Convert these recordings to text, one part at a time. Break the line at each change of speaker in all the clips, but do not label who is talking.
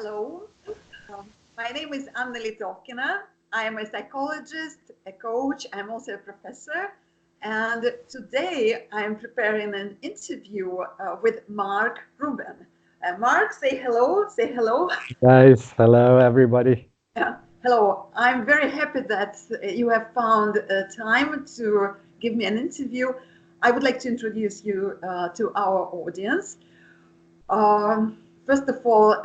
Hello, my name is Anna Litovkina. I am a psychologist, a coach, I'm also a professor. And today I'm preparing an interview with Mark Rubin. Mark, say hello, say hello.
Guys, hello everybody.
Hello, I'm very happy that you have found time to give me an interview. I would like to introduce you to our audience. First of all,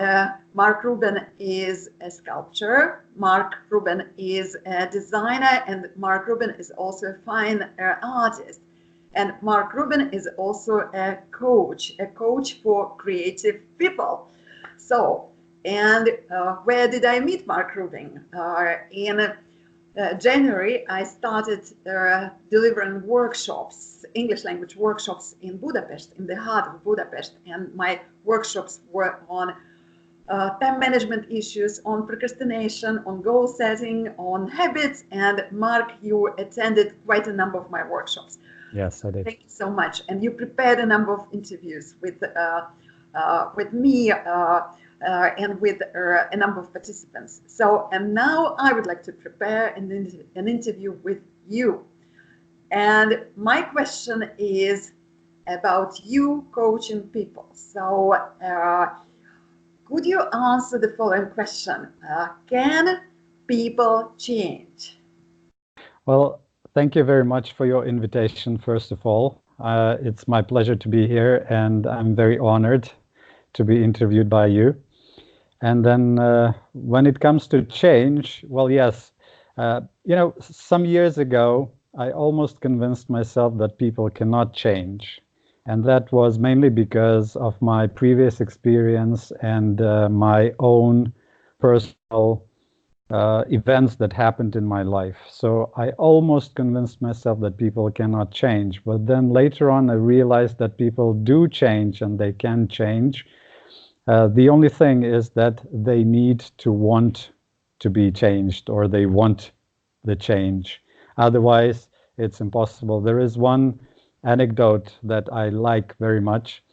Mark Rubin is a sculptor. Mark Rubin is a designer, and Mark Rubin is also a fine artist. And Mark Rubin is also a coach for creative people. So, and where did I meet Mark Rubin? In January, I started delivering workshops, English language workshops in Budapest, in the heart of Budapest. And my workshops were on time management issues, on procrastination, on goal setting, on habits. And Mark, you attended quite a number of my workshops.
Yes, I did.
Thank you so much. And you prepared a number of interviews with me and with a number of participants. So, and now I would like to prepare an interview with you. And my question is about you coaching people. So, could you answer the following question? Can people change?
Well, thank you very much for your invitation, first of all. It's my pleasure to be here, and I'm very honored to be interviewed by you. And then when it comes to change, well, yes, some years ago, I almost convinced myself that people cannot change. And that was mainly because of my previous experience and my own personal events that happened in my life. So I almost convinced myself that people cannot change. But then later on, I realized that people do change and they can change. The only thing is that they need to want to be changed, or they want the change. Otherwise, it's impossible. There is one anecdote that I like very much.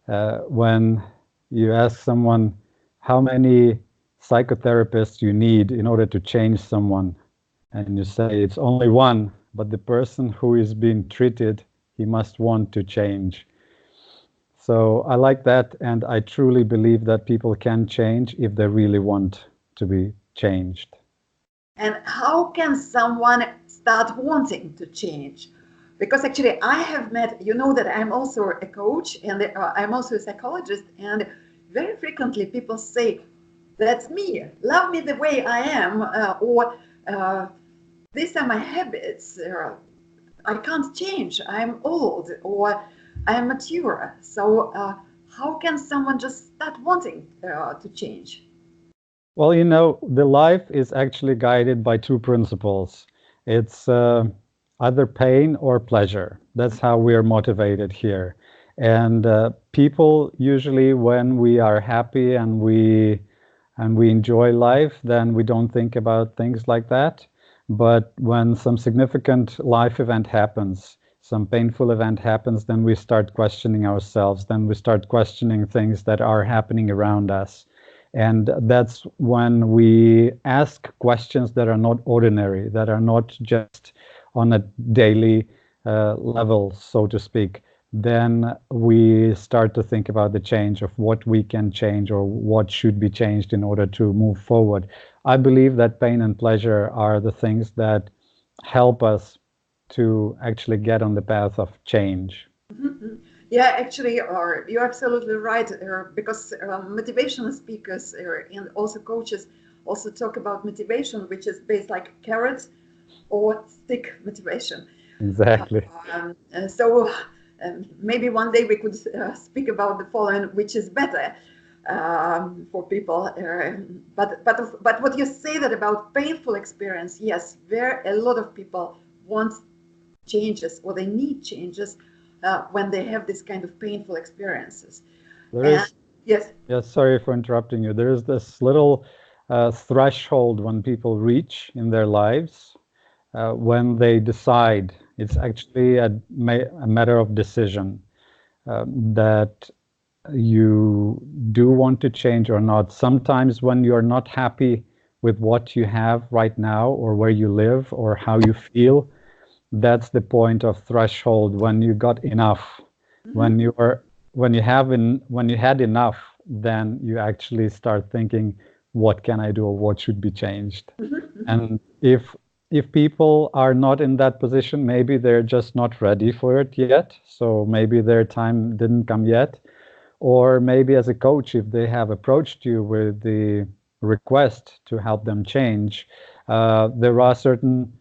When you ask someone how many psychotherapists you need in order to change someone, and you say it's only one, but the person who is being treated, he must want to change. So I like that, and I truly believe that people can change if they really want to be changed.
And how can someone start wanting to change? Because actually I have met, you know that I'm also a coach and I'm also a psychologist, and very frequently people say, that's me, love me the way I am, or these are my habits, I can't change, I'm old, or I'm mature. So how can someone just start wanting to change?
Well, the life is actually guided by two principles. It's either pain or pleasure. That's how we are motivated here. And people usually, when we are happy and we enjoy life, then we don't think about things like that. But when some significant life event happens, some painful event happens, then we start questioning ourselves. Then we start questioning things that are happening around us. And that's when we ask questions that are not ordinary, that are not just on a daily level, so to speak. Then we start to think about the change of what we can change or what should be changed in order to move forward. I believe that pain and pleasure are the things that help us to actually get on the path of change.
Mm-hmm. Yeah, actually, you're absolutely right, because motivational speakers and also coaches also talk about motivation, which is based like carrots or stick motivation.
Exactly.
So maybe one day we could speak about the following, which is better for people. But what you say that about painful experience, yes, a lot of people want changes or they need changes when they have this kind of painful experiences.
There is,
yes.
yes, sorry for interrupting you. There is this little threshold when people reach in their lives when they decide. It's actually a matter of decision that you do want to change or not. Sometimes when you're not happy with what you have right now or where you live or how you feel, that's the point of threshold when you got enough. When
Mm-hmm.
you are when you had enough, then you actually start thinking, what can I do or what should be changed?
Mm-hmm.
And if people are not in that position, maybe they're just not ready for it yet. So maybe their time didn't come yet. Or maybe as a coach, if they have approached you with the request to help them change, there are certain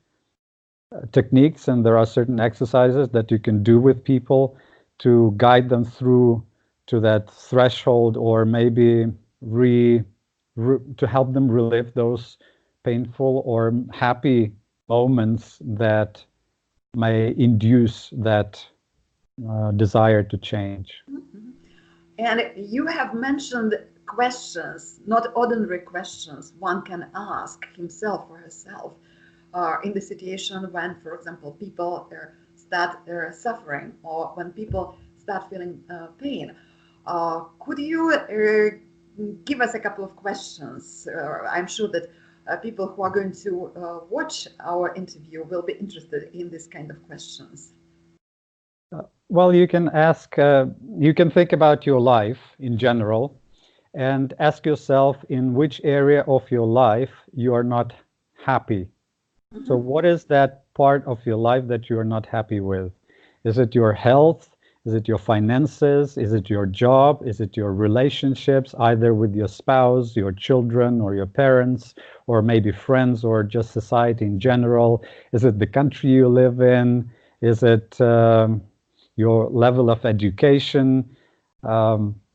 techniques and there are certain exercises that you can do with people to guide them through to that threshold, or maybe to help them relive those painful or happy moments that may induce that desire to change.
Mm-hmm. And you have mentioned questions, not ordinary questions one can ask himself or herself in the situation when, for example, people start suffering or when people start feeling pain. Could you give us a couple of questions? I'm sure that people who are going to watch our interview will be interested in this kind of questions.
Well, you can ask, you can think about your life in general and ask yourself in which area of your life you are not happy. So,
Mm-hmm.
what is that part of your life that you are not happy with? Is it your health? Is it your finances? Is it your job? Is it your relationships, either with your spouse, your children, or your parents, or maybe friends, or just society in general? Is it the country you live in? Is it your level of education?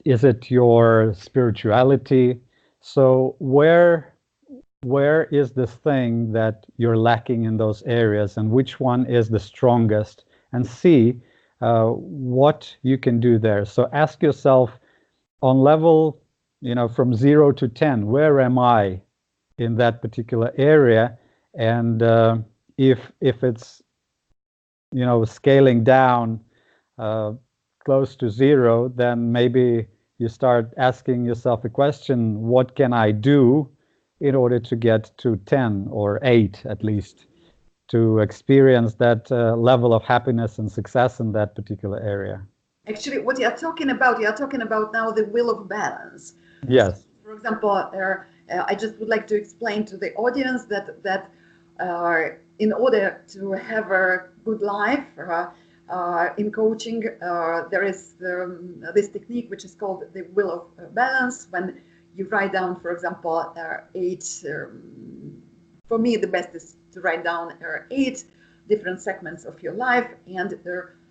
Is it your spirituality? So, where is this thing that you're lacking in those areas, and which one is the strongest, and see what you can do there. So ask yourself on level, from 0 to 10, where am I in that particular area? And if it's, scaling down uh, close to 0, then maybe you start asking yourself a question: what can I do in order to get to 10 or 8 at least, to experience that level of happiness and success in that particular area?
Actually, what you are talking about now the will of balance. So,
Yes.
for example, I just would like to explain to the audience that in order to have a good life in coaching, there is this technique which is called the will of balance. When you write down, for example, 8. For me, the best is to write down 8 different segments of your life and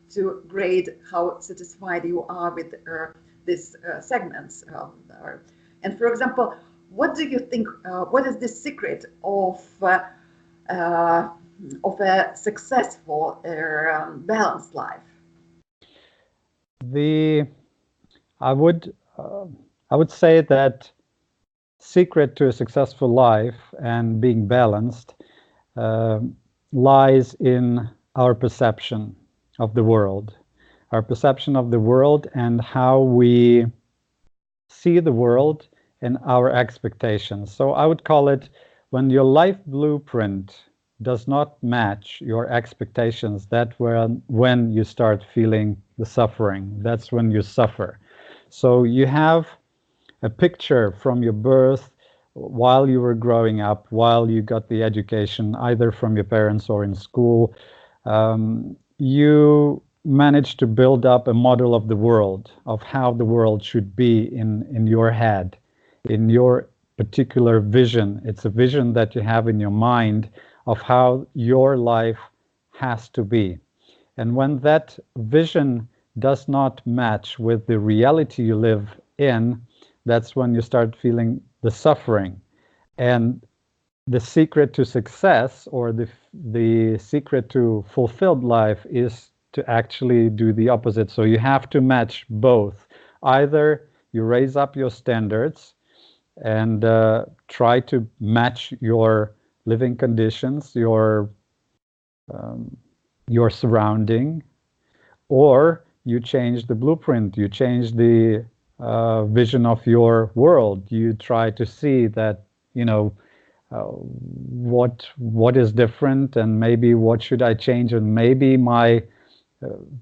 to grade how satisfied you are with these segments. And for example, what do you think? What is the secret uh, of a successful, balanced life?
The I would uh, I would say that secret to a successful life and being balanced uh, lies in our perception of the world, and how we see the world and our expectations. So I would call it, when your life blueprint does not match your expectations, that when you start feeling the suffering, that's when you suffer. So you have a picture from your birth, while you were growing up, while you got the education, either from your parents or in school. You managed to build up a model of the world, of how the world should be in your head, in your particular vision. It's a vision that you have in your mind of how your life has to be. And when that vision does not match with the reality you live in, that's when you start feeling the suffering. And the secret to success, or the secret to fulfilled life, is to actually do the opposite. So you have to match both. Either you raise up your standards and try to match your living conditions, your surrounding, or you change the blueprint, you change the vision of your world. You try to see that, what is different, and maybe what should I change, and maybe my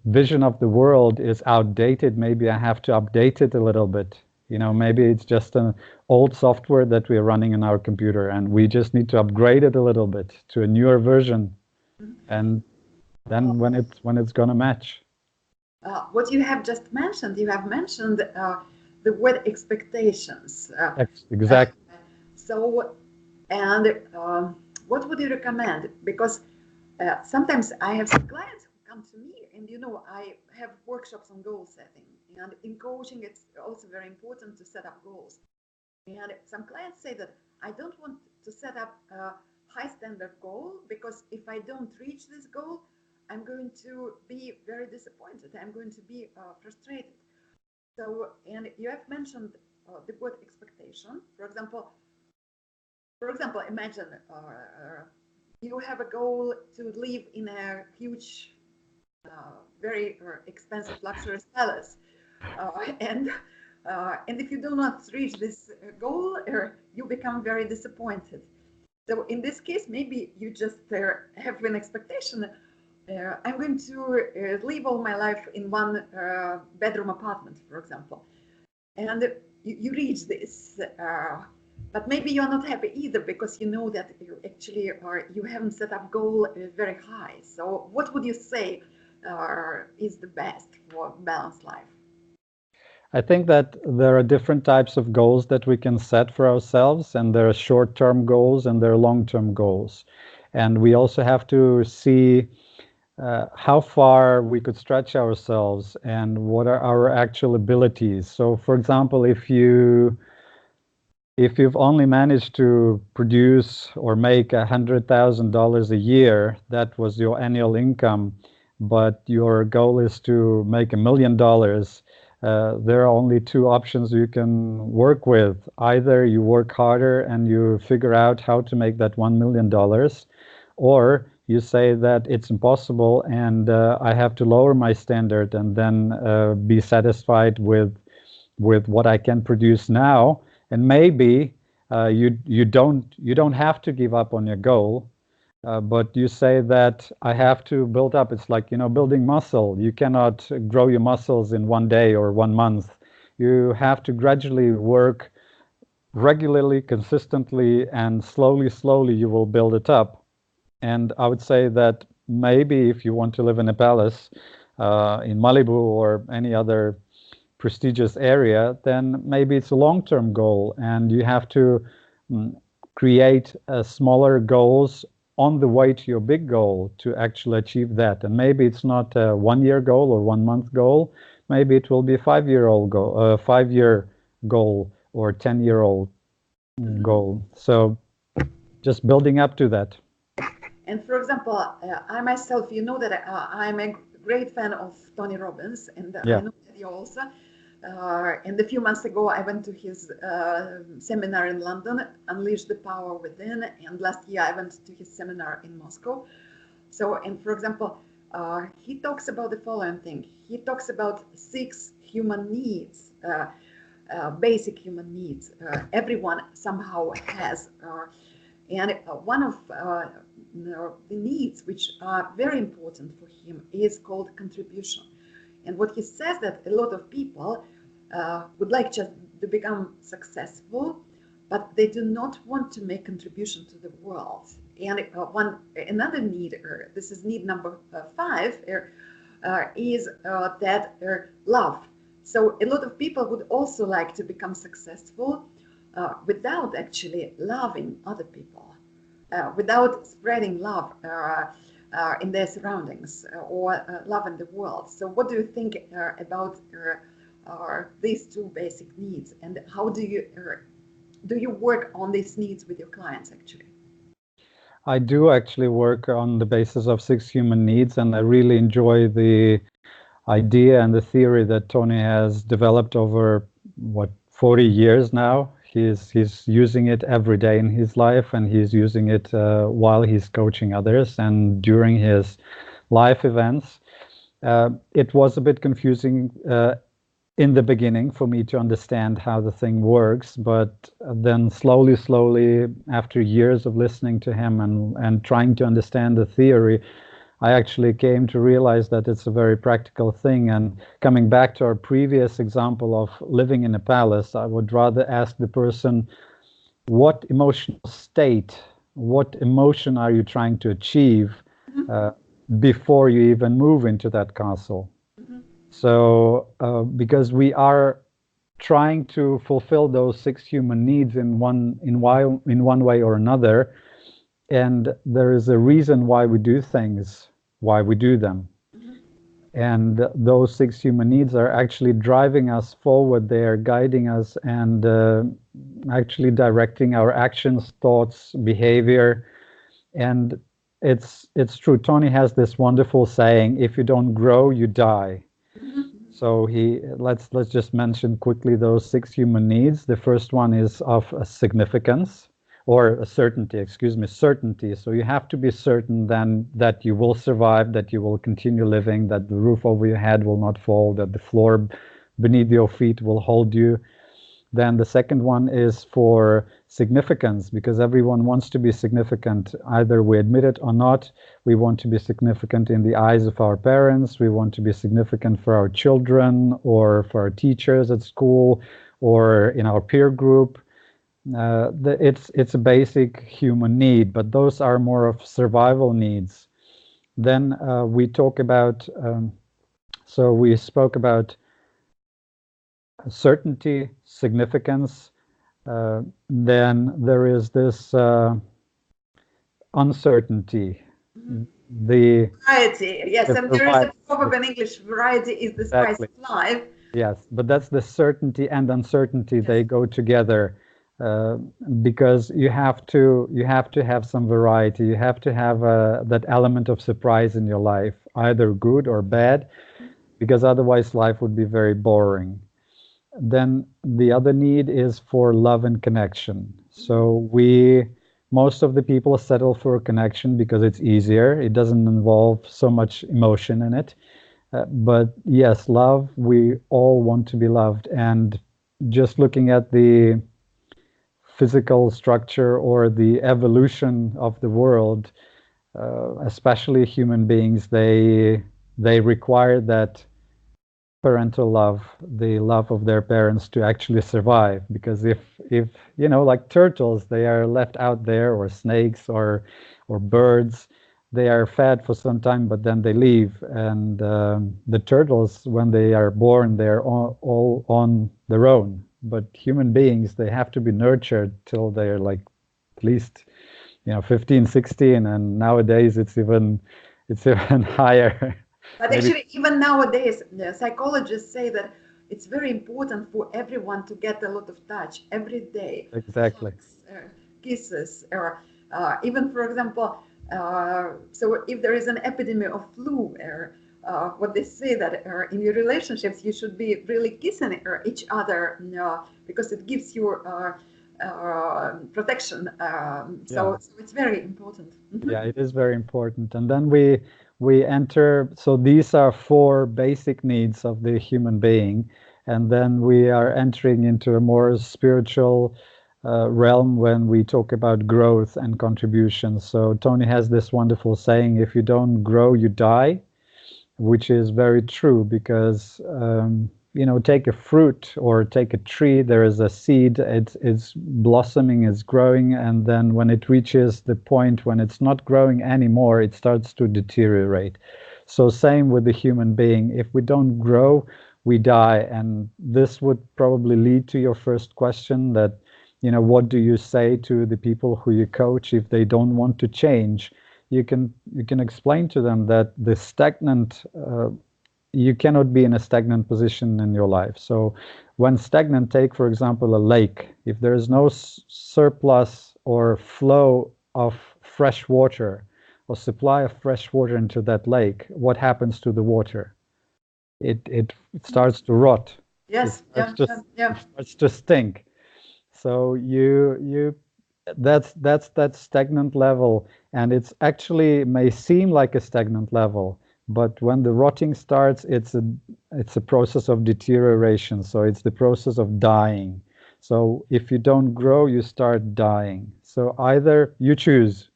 vision of the world is outdated. Maybe I have to update it a little bit. Maybe it's just an old software that we're running in our computer, and we just need to upgrade it a little bit to a newer version. And then when it's gonna match.
What you have just mentioned, you have mentioned the word expectations.
Exactly.
So, and what would you recommend? Because sometimes I have some clients who come to me, and I have workshops on goal setting, and in coaching it's also very important to set up goals. And some clients say that I don't want to set up a high standard goal, because if I don't reach this goal, I'm going to be very disappointed. I'm going to be frustrated. So, and you have mentioned the word expectation. For example, imagine you have a goal to live in a huge, very expensive luxurious palace, and if you do not reach this goal, you become very disappointed. So in this case, maybe you just have an expectation. I'm going to live all my life in one bedroom apartment, for example, and you reach this. But maybe you're not happy either, because you know that you actually you haven't set up goal very high. So what would you say is the best for balanced life?
I think that there are different types of goals that we can set for ourselves, and there are short-term goals and there are long-term goals. And we also have to see how far we could stretch ourselves and what are our actual abilities. So, for example, if you've only managed to produce or make $100,000 a year, that was your annual income, but your goal is to make $1 million, there are only two options you can work with. Either you work harder and you figure out how to make that $1 million, or you say that it's impossible and I have to lower my standard and then be satisfied with what I can produce now. And maybe you don't have to give up on your goal, but you say that I have to build up. It's like building muscle. You cannot grow your muscles in one day or 1 month. You have to gradually work regularly, consistently, and slowly you will build it up. And I would say that maybe if you want to live in a palace in Malibu or any other prestigious area, then maybe it's a long-term goal, and you have to create smaller goals on the way to your big goal to actually achieve that. And maybe it's not a 1-year goal or 1-month goal. Maybe it will be a 5-year-old goal, 5-year goal, or 10-year-old goal. So just building up to that.
And for example, I myself, you know that I'm a great fan of Tony Robbins, and I know that you also. And a few months ago, I went to his seminar in London, Unleash the Power Within, and last year I went to his seminar in Moscow. So, and for example, he talks about the following thing. He talks about 6 human needs, basic human needs. Everyone somehow has. And one of the needs which are very important for him is called contribution. And what he says that a lot of people would like just to become successful, but they do not want to make contribution to the world. And another need, this is need number 5, is that love. So a lot of people would also like to become successful without actually loving other people, without spreading love in their surroundings or love in the world. So what do you think about these 2 basic needs, and how do you work on these needs with your clients actually?
I do actually work on the basis of 6 human needs, and I really enjoy the idea and the theory that Tony has developed over 40 years now. He's using it every day in his life, and he's using it while he's coaching others and during his life events. It was a bit confusing in the beginning for me to understand how the thing works, but then slowly, after years of listening to him and trying to understand the theory, I actually came to realize that it's a very practical thing. And coming back to our previous example of living in a palace, I would rather ask the person, what emotional state, what emotion are you trying to achieve before you even move into that castle? So, because we are trying to fulfill those 6 human needs in one way or another, and there is a reason why we do things, why we do them. And those 6 human needs are actually driving us forward. They are guiding us and actually directing our actions, thoughts, behavior. And it's true. Tony has this wonderful saying: if you don't grow, you die. So let's just mention quickly those 6 human needs. The first one is of a significance, or a certainty, excuse me, certainty. So you have to be certain then that you will survive, that you will continue living, that the roof over your head will not fall, that the floor beneath your feet will hold you. Then the second one is for significance, because everyone wants to be significant. Either we admit it or not, we want to be significant in the eyes of our parents, we want to be significant for our children, or for our teachers at school, or in our peer group. It's a basic human need, but those are more of survival needs. Then we talk about, so we spoke about certainty, significance. Then there is this uncertainty. The
variety, yes, and there is a proverb in English: variety is the spice of life.
Yes, but that's the certainty and uncertainty. Yes. They go together, because you have to have some variety. You have to have that element of surprise in your life, either good or bad, because otherwise life would be very boring. Then the other need is for love and connection. So most of the people settle for a connection because it's easier. It doesn't involve so much emotion in it. But yes, love, we all want to be loved. And just looking at the physical structure or the evolution of the world, especially human beings, they require that parental love, the love of their parents, to actually survive. Because if like turtles, they are left out there, or snakes, or birds, they are fed for some time, but then they leave. And the turtles, when they are born, they're all on their own. But human beings, they have to be nurtured till they're like at least 15, 16, and nowadays it's even higher.
But actually, even nowadays, psychologists say that it's very important for everyone to get a lot of touch every day.
Exactly.
Hugs, kisses, or even, for example, so if there is an epidemic of flu, what they say that in your relationships you should be really kissing each other, because it gives you protection. So it's very important.
Yeah, it is very important. And then we enter, so these are 4 basic needs of the human being, and then we are entering into a more spiritual realm when we talk about growth and contribution. So Tony has this wonderful saying: if you don't grow, you die, which is very true, because take a fruit or take a tree. There is a seed, it's blossoming, it's growing, and then when it reaches the point when it's not growing anymore, it starts to deteriorate. So same with the human being. If we don't grow, we die. And this would probably lead to your first question, that what do you say to the people who you coach if they don't want to change? You can explain to them that the stagnant, you cannot be in a stagnant position in your life. So when stagnant, take for example a lake. If there is no surplus or flow of fresh water or supply of fresh water into that lake, what happens to the water? It starts to rot.
Yes,
it starts to stink. So that's that stagnant level, and it's actually may seem like a stagnant level, But when the rotting starts, it's a process of deterioration. So it's the process of dying. So if you don't grow, you start dying. So either you choose,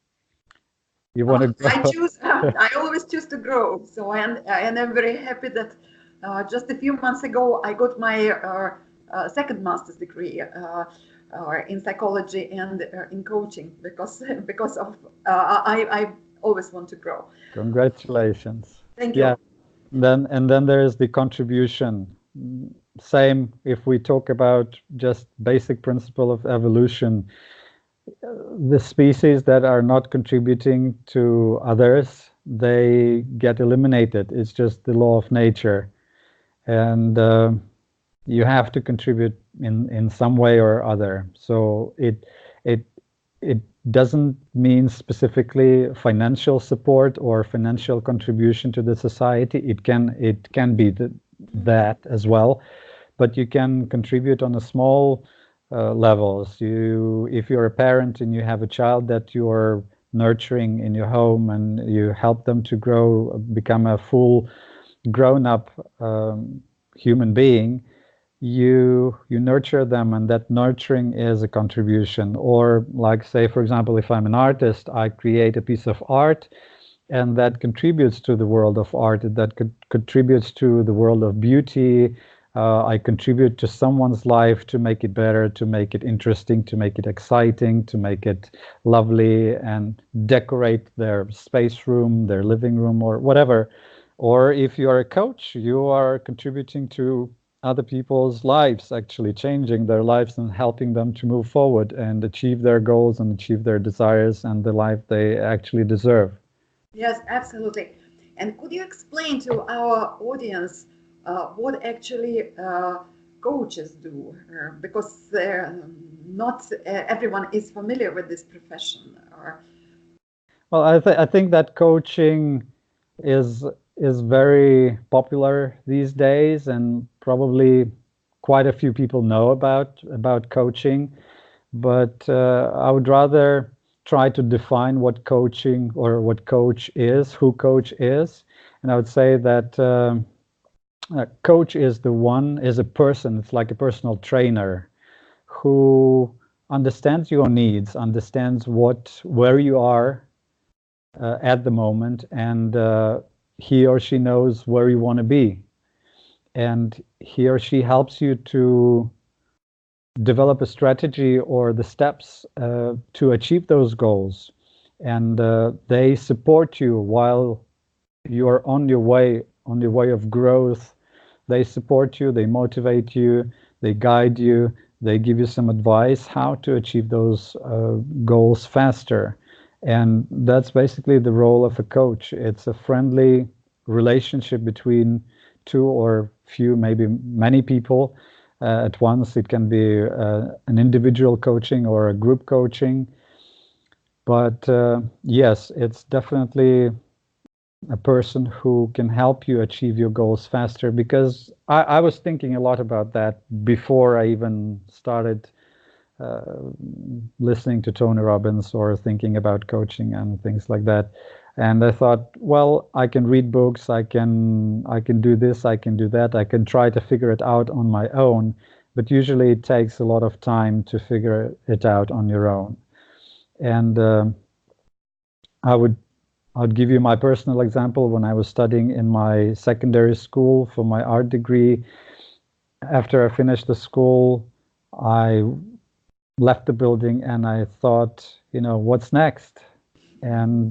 you want to
I
grow.
choose. I always choose to grow. So and I'm very happy that just a few months ago I got my second master's degree in psychology and in coaching because of I always want to grow.
Congratulations.
Thank
Yeah.
you.
And then there is the contribution. Same if we talk about just basic principle of evolution. The species that are not contributing to others, they get eliminated. It's just the law of nature. And you have to contribute in some way or other. So it it doesn't mean specifically financial support or financial contribution to the society. It can be that as well, but you can contribute on a small levels. If you're a parent and you have a child that you're nurturing in your home and you help them to grow, become a full grown-up human being, you nurture them, and that nurturing is a contribution. Or like, say, for example, if I'm an artist, I create a piece of art, and that contributes to the world of art, that contributes to the world of beauty. I contribute to someone's life to make it better, to make it interesting, to make it exciting, to make it lovely, and decorate their space room, their living room, or whatever. Or if you are a coach, you are contributing to other people's lives, actually changing their lives and helping them to move forward and achieve their goals and achieve their desires and the life they actually deserve.
Yes, absolutely. And could you explain to our audience what actually coaches do? Because not everyone is familiar with this profession. Or
Well, I think that coaching is is very popular these days, and probably quite a few people know about coaching. But I would rather try to define what coaching or what coach is, who coach is, and I would say that coach is a person. It's like a personal trainer who understands your needs, understands where you are at the moment, and he or she knows where you want to be, and he or she helps you to develop a strategy or the steps to achieve those goals, and they support you while you're on your way of growth. They support you, they motivate you, they guide you, they give you some advice how to achieve those goals faster. And that's basically the role of a coach. It's a friendly relationship between two or few, maybe many people at once. It can be an individual coaching or a group coaching. But yes, it's definitely a person who can help you achieve your goals faster, because I was thinking a lot about that before I even started uh, listening to Tony Robbins or thinking about coaching and things like that. And I thought, well, I can read books, I can do this, I can do that, I can try to figure it out on my own, but usually it takes a lot of time to figure it out on your own. And I would I'll give you my personal example. When I was studying in my secondary school for my art degree, after I finished the school, I left the building and I thought, what's next? And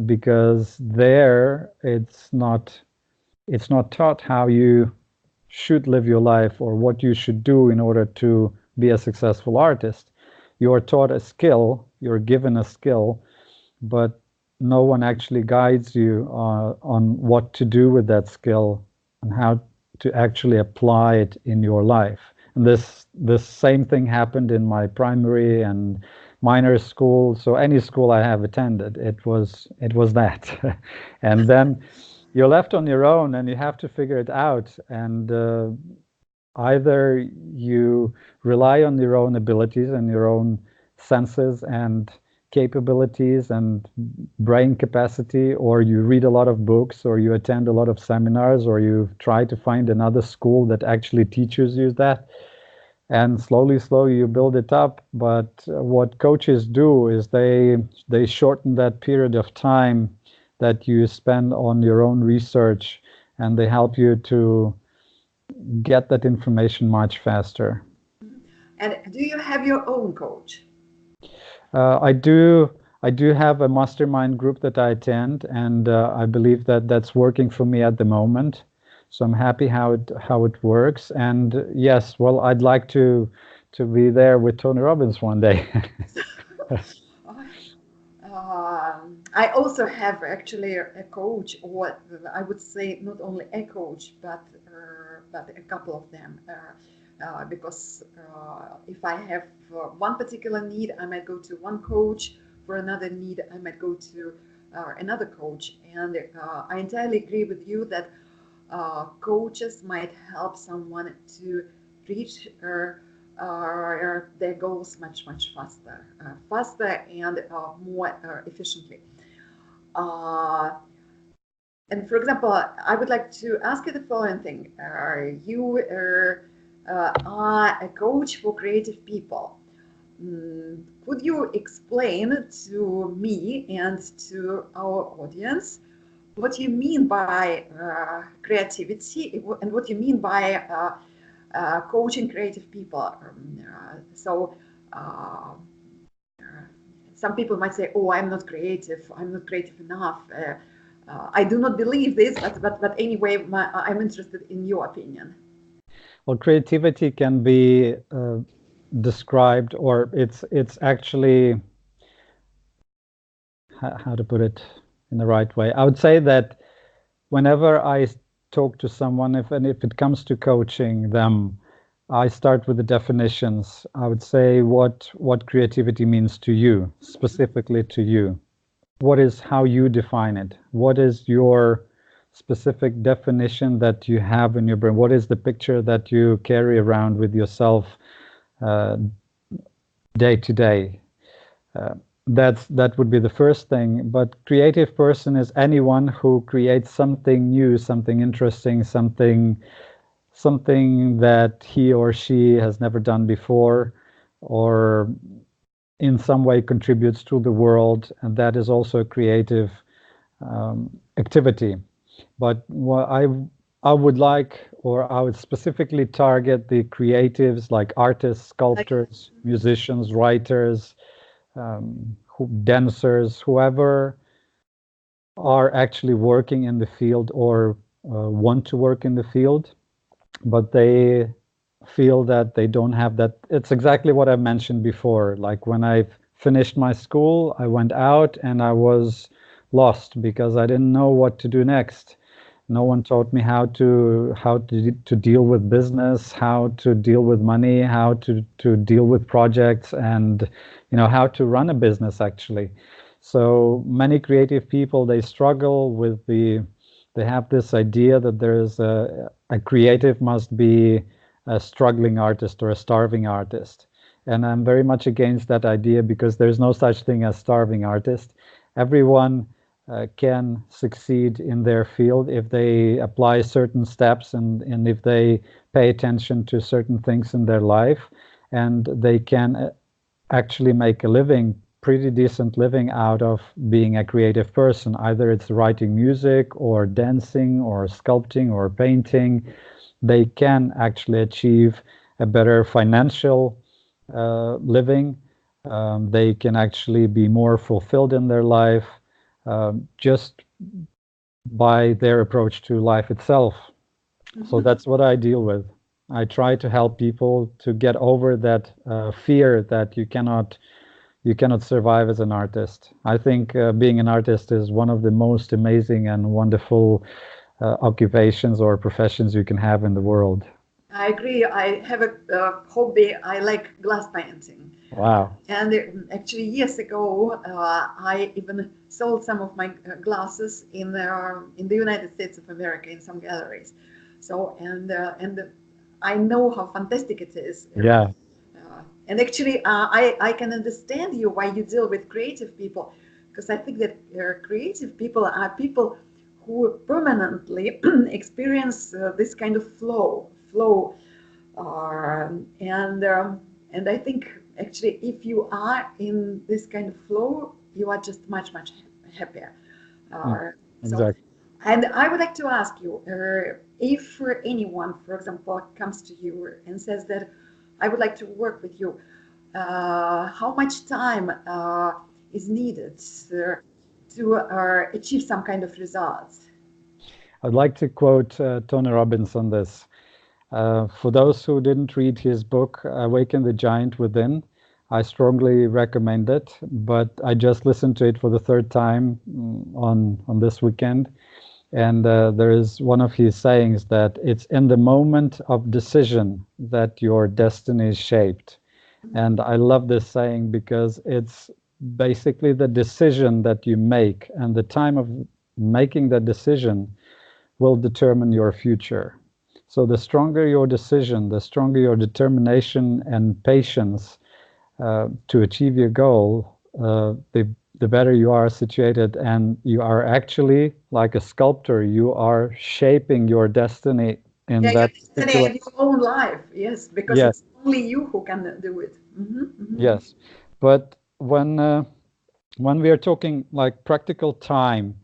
because there it's not taught how you should live your life or what you should do in order to be a successful artist. You're taught a skill, you're given a skill, but no one actually guides you on what to do with that skill and how to actually apply it in your life. And this same thing happened in my primary and minor school. So any school I have attended, it was that. And then you're left on your own and you have to figure it out. And either you rely on your own abilities and your own senses, and capabilities and brain capacity, or you read a lot of books, or you attend a lot of seminars, or you try to find another school that actually teaches you that. And slowly, you build it up. But what coaches do is they shorten that period of time that you spend on your own research, and they help you to get that information much faster.
And do you have your own coach?
I do. I do have a mastermind group that I attend, and I believe that that's working for me at the moment. So I'm happy how it works. And yes, well, I'd like to be there with Tony Robbins one day.
I also have actually a coach, or I would say not only a coach, but a couple of them. Because if I have one particular need, I might go to one coach. For another need, I might go to another coach. And I entirely agree with you that coaches might help someone to reach their goals much faster and more efficiently. And for example, I would like to ask you the following thing. You are a coach for creative people. Could you explain to me and to our audience what you mean by creativity and what you mean by coaching creative people? Some people might say, "Oh, I'm not creative enough." I do not believe this, but anyway, I'm interested in your opinion.
Well, creativity can be described, or it's actually, how to put it in the right way. I would say that whenever I talk to someone, if it comes to coaching them, I start with the definitions. I would say what creativity means to you, specifically to you. What is how you define it? What is your specific definition that you have in your brain? What is the picture that you carry around with yourself day to day? That would be the first thing. But creative person is anyone who creates something new, something interesting, something that he or she has never done before, or in some way contributes to the world, and that is also a creative activity. But what I would like, or I would specifically target the creatives like artists, sculptors, musicians, writers, dancers, whoever are actually working in the field or want to work in the field, but they feel that they don't have that. It's exactly what I mentioned before. Like when I finished my school, I went out and I was lost because I didn't know what to do next. No one taught me how to deal with business, how to deal with money, how to deal with projects, and how to run a business actually. So many creative people, they struggle with they have this idea that there's a creative must be a struggling artist or a starving artist. And I'm very much against that idea because there's no such thing as starving artist. Everyone can succeed in their field if they apply certain steps and if they pay attention to certain things in their life, and they can actually make a living, pretty decent living out of being a creative person. Either it's writing music or dancing or sculpting or painting. They can actually achieve a better financial living. They can actually be more fulfilled in their life just by their approach to life itself. So that's what I deal with. I try to help people to get over that fear that you cannot survive as an artist. I think being an artist is one of the most amazing and wonderful occupations or professions you can have in the world.
I agree. I have a hobby. I like glass painting.
Wow.
And actually, years ago, I even sold some of my glasses in the United States of America in some galleries. So and I know how fantastic it is.
Yeah.
And actually, I can understand you why you deal with creative people, because I think that creative people are people who permanently experience this kind of flow, and I think actually if you are in this kind of flow, you are just much happier. So,
Exactly.
and I would like to ask you, if anyone, for example, comes to you and says that I would like to work with you, how much time is needed to achieve some kind of results?
I'd like to quote Tony Robbins on this. For those who didn't read his book, Awaken the Giant Within, I strongly recommend it, but I just listened to it for the third time on this weekend. And there is one of his sayings that it's in the moment of decision that your destiny is shaped. And I love this saying because it's basically the decision that you make, and the time of making that decision will determine your future. So the stronger your decision, the stronger your determination and patience to achieve your goal, the better you are situated, and you are actually like a sculptor. You are shaping your destiny in
Yeah, your
that
destiny
particular.
and your own life, yes, because
Yes,
it's only you who can do it.
yes. But when we are talking like practical time,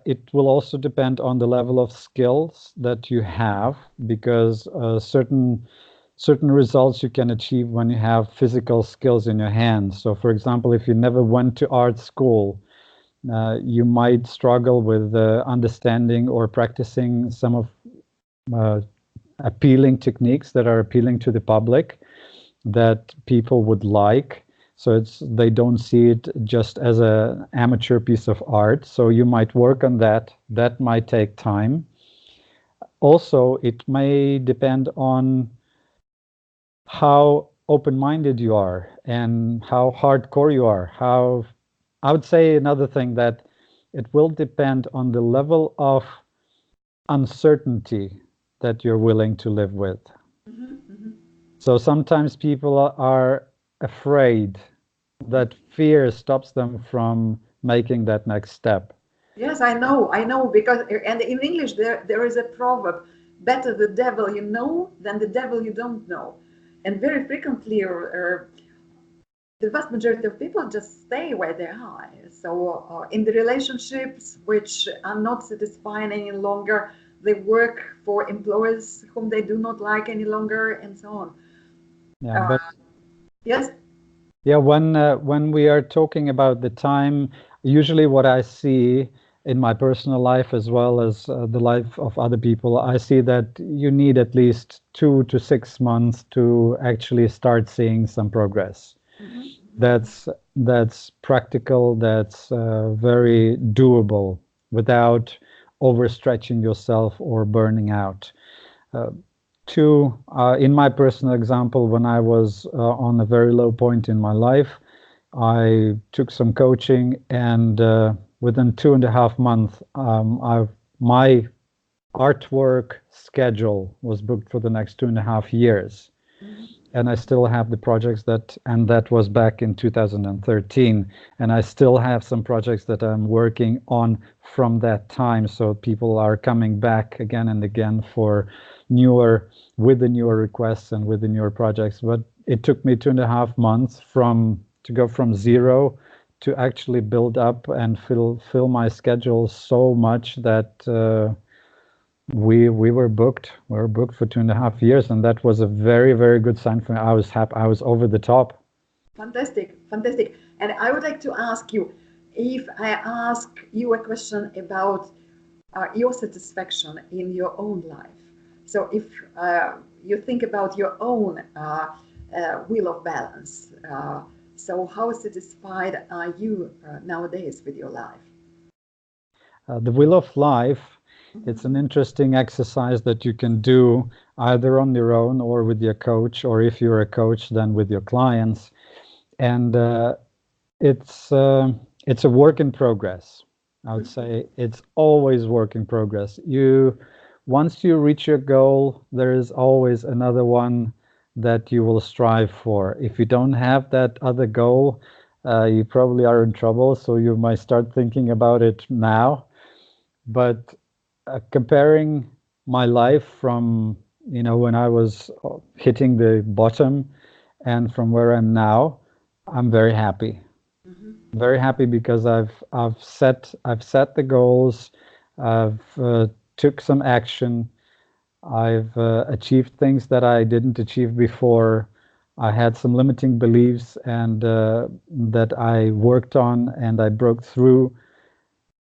it will also depend on the level of skills that you have, because certain results you can achieve when you have physical skills in your hands. So, for example, if you never went to art school, you might struggle with understanding or practicing some of uh, appealing techniques that are appealing to the public, that people would like. So they don't see it just as an amateur piece of art. So you might work on that. That might take time. Also, it may depend on how open-minded you are and how hardcore you are. How I would say another thing, that it will depend on the level of uncertainty that you're willing to live with. So sometimes people are afraid, that fear stops them from making that next step.
Yes, I know, because and in English there is a proverb: better the devil you know than the devil you don't know. And very frequently, the vast majority of people just stay where they are. So in the relationships which are not satisfying any longer, they work for employers whom they do not like any longer, and so on.
Yeah,
Uh,
but
yes.
yeah, when we are talking about the time, usually what I see in my personal life as well as the life of other people, I see that you need at least 2 to 6 months to actually start seeing some progress. That's practical. That's very doable without overstretching yourself or burning out. Uh, Two, in my personal example, when I was on a very low point in my life, I took some coaching, and within 2.5 months, my artwork schedule was booked for the next 2.5 years. And I still have the projects and that was back in 2013. And I still have some projects that I'm working on from that time. So people are coming back again and again for with the newer requests and with the newer projects. But it took me 2.5 months to go from zero to actually build up and fill my schedule so much that we were booked. We were booked for 2.5 years, and that was a very good sign for me. I was happy. I was over the top.
Fantastic, fantastic. And I would like to ask you, if I ask you a question about your satisfaction in your own life. So if you think about your own wheel of balance, so how satisfied are you nowadays with your life?
The Wheel of Life, it's an interesting exercise that you can do either on your own or with your coach, or if you're a coach, then with your clients. And it's it's a work in progress. I would say it's always work in progress. Once you reach your goal, there is always another one that you will strive for. If you don't have that other goal, you probably are in trouble. So you might start thinking about it now. But comparing my life from, when I was hitting the bottom and from where I'm now, I'm very happy. Very happy because I've set the goals. I've took some action. I've achieved things that I didn't achieve before. I had some limiting beliefs and that I worked on and I broke through,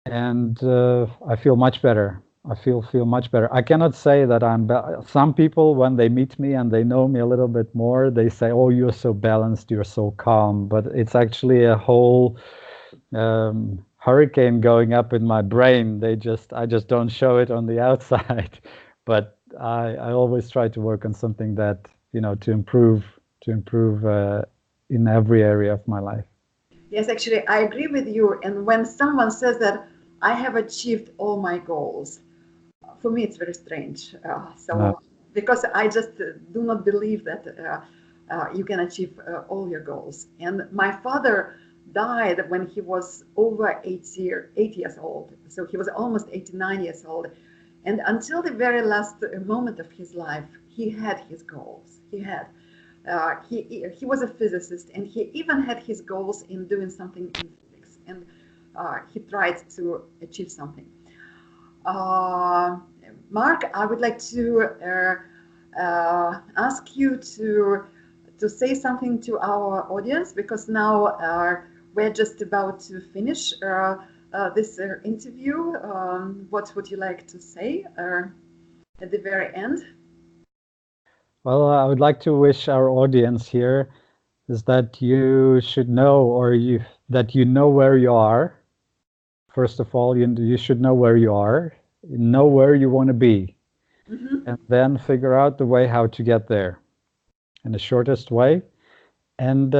and I feel much better. I feel much better. I cannot say that some people, when they meet me and they know me a little bit more, they say, "Oh, you're so balanced, you're so calm." But it's actually a whole hurricane going up in my brain. I just don't show it on the outside. But I always try to work on something that, to improve in every area of my life.
Yes, actually, I agree with you. And when someone says that I have achieved all my goals, for me, it's very strange.
No.
Because I just do not believe that you can achieve all your goals. And my father died when he was over 80 years old. So he was almost 89 years old. And until the very last moment of his life, he had his goals. He was a physicist, and he even had his goals in doing something in physics, and he tried to achieve something. Uh, Mark, I would like to ask you to say something to our audience, because now we're just about to finish this interview. What would you like to say at the very end?
Well, I would like to wish our audience here is that you should know, or that you know where you are. First of all, you should know where you are, know where you want to be,
Mhm.
and then figure out the way how to get there in the shortest way, and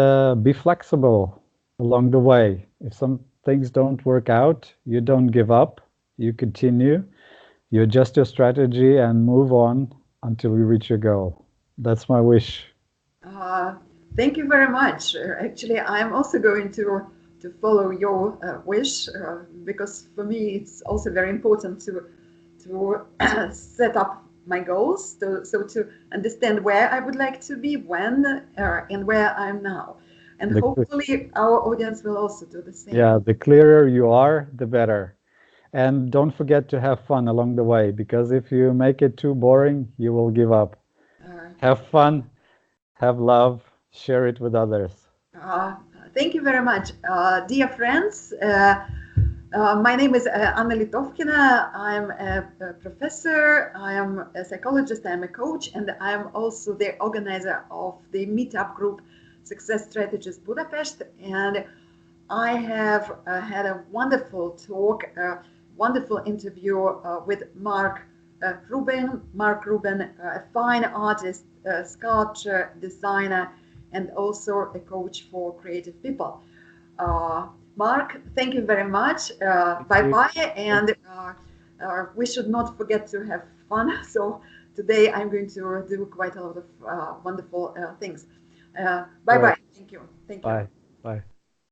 be flexible along the way. If some things don't work out, you don't give up, you continue, you adjust your strategy and move on until you reach your goal. That's my wish.
Uh, Thank you very much. Actually, I'm also going to follow your wish, because for me it's also very important to set up my goals, to understand where I would like to be, when, and where I'm now. And
The,
hopefully our audience will also do the same.
yeah, the clearer you are, the better. And don't forget to have fun along the way, because if you make it too boring, you will give up.
Uh,
Have fun, have love, share it with others.
Uh, Thank you very much. Dear friends, my name is Anna Litovkina. I'm a professor, I am a psychologist, I am a coach, and I am also the organizer of the meetup group Success Strategies Budapest. And I have had a wonderful talk, a wonderful interview with Mark Rubin. Mark Rubin, a fine artist, sculptor, designer, and also a coach for creative people. Uh, Mark, thank you very much.
Thank
Bye
you.
bye. And we should not forget to have fun. So today I'm going to do quite a lot of wonderful things. Bye
Sure.
bye. Thank you. Thank you.
Bye. Bye.